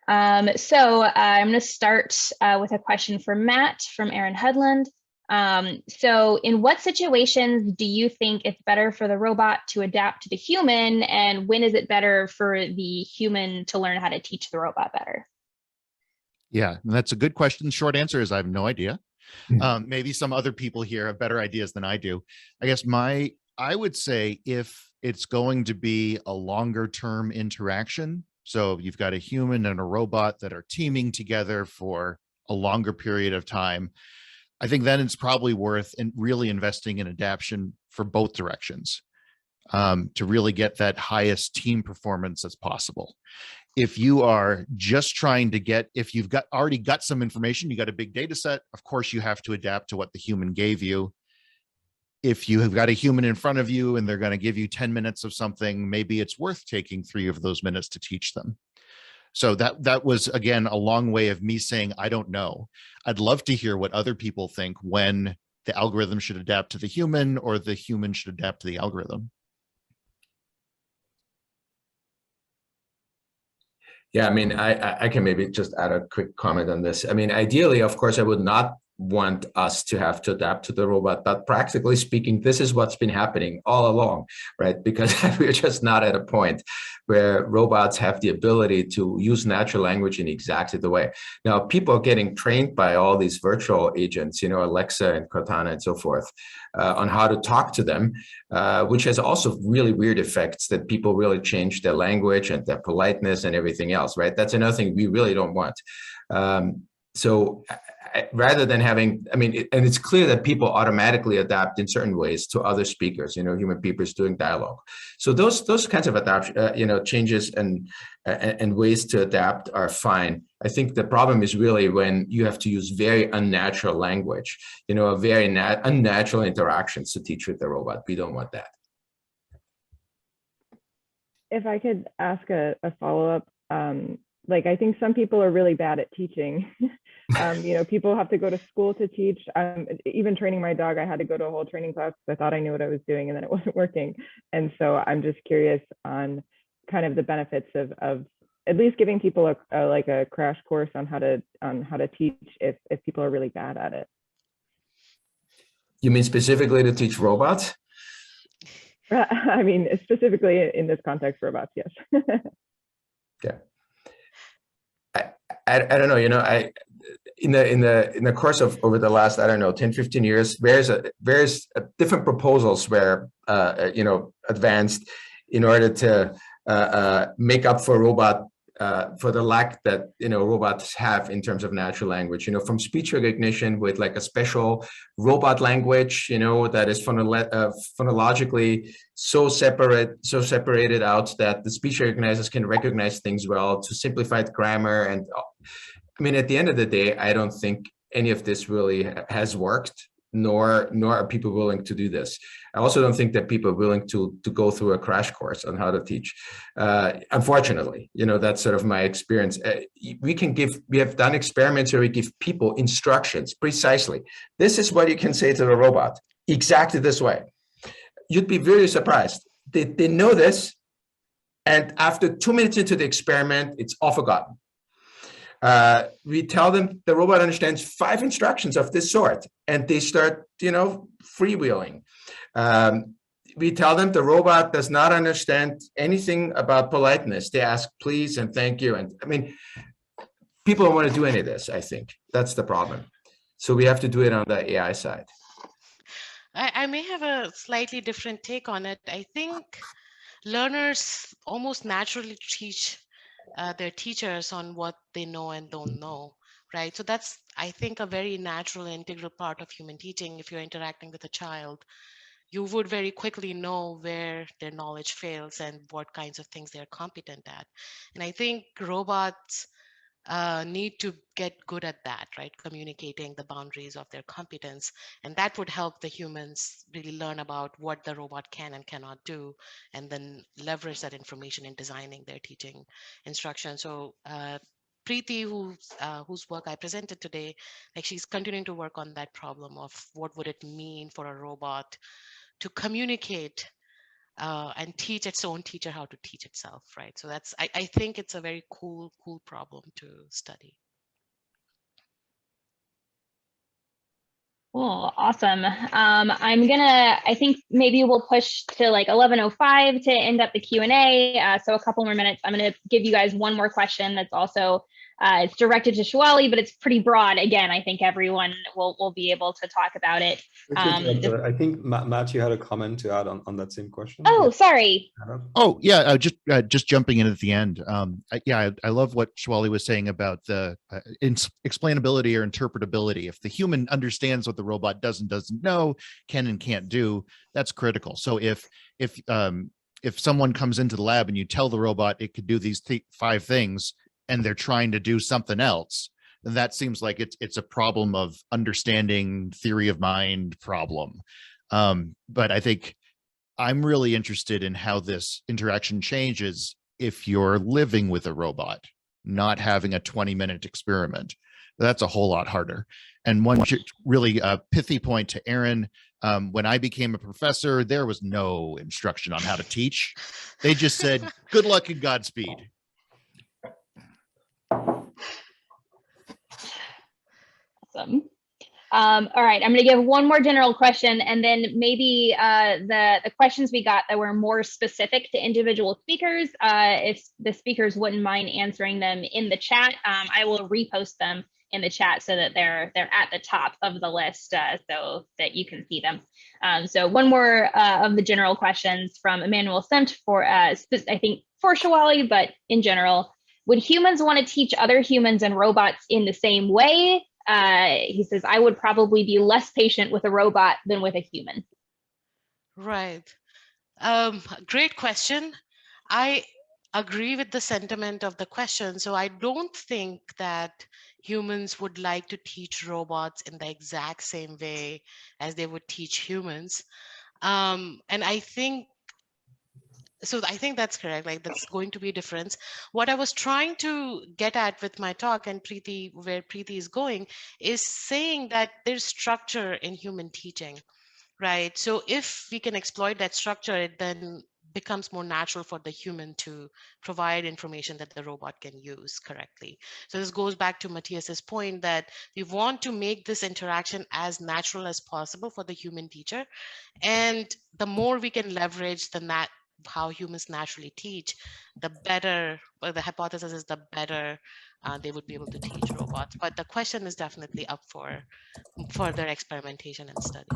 I'm going to start with a question for Matt from Aaron Hudland. So in what situations do you think it's better for the robot to adapt to the human, and when is it better for the human to learn how to teach the robot better? Yeah, that's a good question. Short answer is I have no idea. Maybe some other people here have better ideas than I do. I guess I would say if it's going to be a longer term interaction, so you've got a human and a robot that are teaming together for a longer period of time, I think then it's probably worth really investing in adaptation for both directions, to really get that highest team performance as possible. If you are just trying to if you've already got some information, you got a big data set, of course you have to adapt to what the human gave you. If you have got a human in front of you and they're going to give you 10 minutes of something, maybe it's worth taking 3 of those minutes to teach them. So that was, again, a long way of me saying, I don't know. I'd love to hear what other people think when the algorithm should adapt to the human or the human should adapt to the algorithm. Yeah, I mean, I can maybe just add a quick comment on this. I mean, ideally, of course, I would not want us to have to adapt to the robot, but practically speaking, this is what's been happening all along, right? Because we're just not at a point where robots have the ability to use natural language in exactly the way. Now, people are getting trained by all these virtual agents, you know, Alexa and Cortana and so forth, on how to talk to them, which has also really weird effects that people really change their language and their politeness and everything else, right? That's another thing we really don't want. Rather than having, I mean, and it's clear that people automatically adapt in certain ways to other speakers, you know, human speakers doing dialogue. So those kinds of adaptation, changes and ways to adapt are fine. I think the problem is really when you have to use very unnatural language, you know, a very unnatural interactions to teach with the robot. We don't want that. If I could ask a follow-up, like I think some people are really bad at teaching. You know, people have to go to school to teach. Even training my dog, I had to go to a whole training class because I thought I knew what I was doing and then it wasn't working. And so I'm just curious on kind of the benefits of at least giving people like a crash course on how to teach if people are really bad at it. You mean specifically to teach robots? I mean, specifically in this context, robots, yes. Yeah. I don't know, you know, in the course of over the last, I don't know, 10, 15 years, various different proposals were, you know, advanced in order to make up for for the lack that, you know, robots have in terms of natural language, you know, from speech recognition with like a special robot language, you know, that is phonologically so separated out that the speech recognizers can recognize things well, to simplified grammar. And I mean, at the end of the day, I don't think any of this really has worked, nor are people willing to do this. I also don't think that people are willing to go through a crash course on how to teach. Unfortunately, you know, that's sort of my experience. We have done experiments where we give people instructions precisely. This is what you can say to the robot, exactly this way. You'd be very surprised. They know this, and after 2 minutes into the experiment, it's all forgotten. We tell them the robot understands 5 instructions of this sort, and they start, you know, freewheeling. We tell them the robot does not understand anything about politeness. They ask please and thank you. And I mean, people don't want to do any of this, I think. That's the problem. So we have to do it on the AI side. I may have a slightly different take on it. I think learners almost naturally teach their teachers on what they know and don't know, right? So that's, I think, a very natural and integral part of human teaching. If you're interacting with a child, you would very quickly know where their knowledge fails and what kinds of things they're competent at. And I think robots need to get good at that, right? Communicating the boundaries of their competence. And that would help the humans really learn about what the robot can and cannot do, and then leverage that information in designing their teaching instruction. So Preeti, whose work I presented today, like she's continuing to work on that problem of what would it mean for a robot to communicate and teach its own teacher how to teach itself, right? So that's, I think it's a very cool problem to study. Cool, awesome. I think maybe we'll push to like 11:05 to end up the Q&A. So a couple more minutes. I'm gonna give you guys one more question that's also, it's directed to Shiwali, but it's pretty broad. Again, I think everyone will be able to talk about it. I think Matt, you had a comment to add on that same question. Oh, sorry. Oh yeah, just jumping in at the end. I love what Shiwali was saying about the explainability or interpretability. If the human understands what the robot doesn't know, can and can't do, that's critical. So if someone comes into the lab and you tell the robot it could do these 5 things and they're trying to do something else, then that seems like it's a problem of understanding, theory of mind problem. But I think I'm really interested in how this interaction changes if you're living with a robot, not having a 20-minute experiment. That's a whole lot harder. And one really pithy point to Aaron, when I became a professor, there was no instruction on how to teach. They just said, good luck and Godspeed. Awesome. All right, I'm going to give one more general question, and then maybe the questions we got that were more specific to individual speakers, if the speakers wouldn't mind answering them in the chat, I will repost them in the chat so that they're at the top of the list, so that you can see them. So one more of the general questions from Emmanuel sent for, I think for Shiwali, but in general, would humans want to teach other humans and robots in the same way? He says, I would probably be less patient with a robot than with a human. Right. Great question. I agree with the sentiment of the question. So I don't think that humans would like to teach robots in the exact same way as they would teach humans. And I think that's correct. Like, that's going to be a difference. What I was trying to get at with my talk, and where Preeti is going, is saying that there's structure in human teaching, right? So if we can exploit that structure, it then becomes more natural for the human to provide information that the robot can use correctly. So this goes back to Matthias's point that we want to make this interaction as natural as possible for the human teacher. And the more we can leverage how humans naturally teach, the better, or the hypothesis is the better they would be able to teach robots. But the question is definitely up for further experimentation and study.